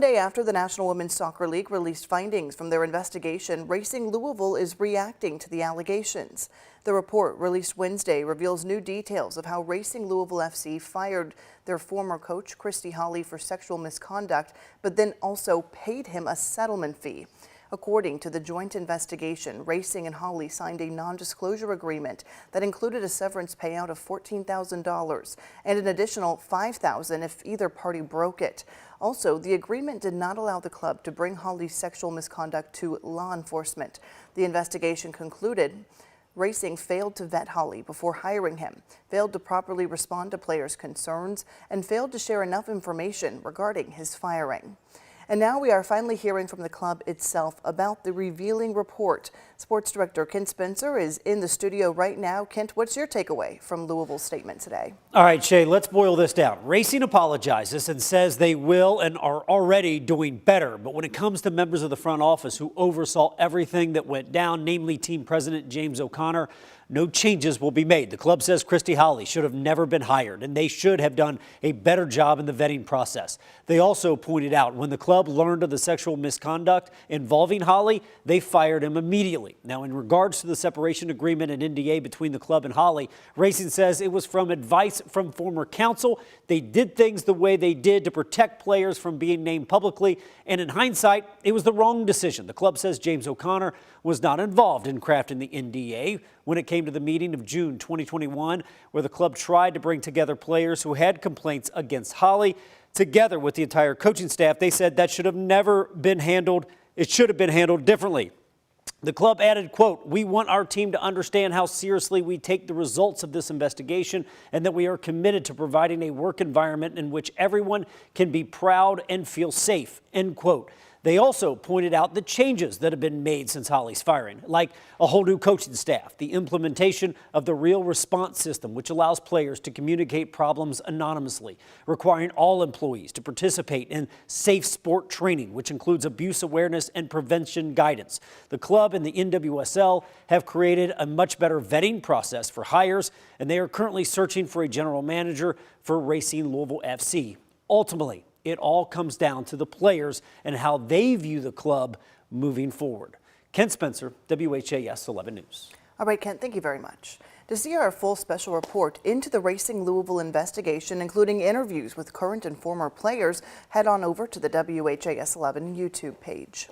Day after the National Women's Soccer League released findings from their investigation, Racing Louisville is reacting to the allegations. The report, released Wednesday, reveals new details of how Racing Louisville FC fired their former coach, Christy Holly, for sexual misconduct, but then also paid him a settlement fee. According to the joint investigation, Racing and Holly signed a non-disclosure agreement that included a severance payout of $14,000 and an additional $5,000 if either party broke it. Also, the agreement did not allow the club to bring Holly's sexual misconduct to law enforcement. The investigation concluded Racing failed to vet Holly before hiring him, failed to properly respond to players' concerns, and failed to share enough information regarding his firing. And now we are finally hearing from the club itself about the revealing report. Sports Director Kent Spencer is in the studio right now. Kent, what's your takeaway from Louisville's statement today? All right, Shay, let's boil this down. Racing apologizes and says they will and are already doing better. But when it comes to members of the front office who oversaw everything that went down, namely team president James O'Connor, no changes will be made. The club says Christy Holly should have never been hired, and they should have done a better job in the vetting process. They also pointed out when the club learned of the sexual misconduct involving Holly, they fired him immediately. Now, in regards to the separation agreement and NDA between the club and Holly, Racing says it was from advice from former counsel. They did things the way they did to protect players from being named publicly, and in hindsight, it was the wrong decision. The club says James O'Connor was not involved in crafting the NDA when it came to the meeting of June 2021, where the club tried to bring together players who had complaints against Holly. Together with the entire coaching staff, they said that should have never been handled. It should have been handled differently. The club added, quote, "We want our team to understand how seriously we take the results of this investigation and that we are committed to providing a work environment in which everyone can be proud and feel safe," end quote. They also pointed out the changes that have been made since Holly's firing, like a whole new coaching staff, the implementation of the real response system, which allows players to communicate problems anonymously, requiring all employees to participate in safe sport training, which includes abuse awareness and prevention guidance. The club and the NWSL have created a much better vetting process for hires, and they are currently searching for a general manager for Racing Louisville FC. Ultimately, it all comes down to the players and how they view the club moving forward. Kent Spencer, WHAS 11 News. All right, Kent, thank you very much. To see our full special report into the Racing Louisville investigation, including interviews with current and former players, head on over to the WHAS 11 YouTube page.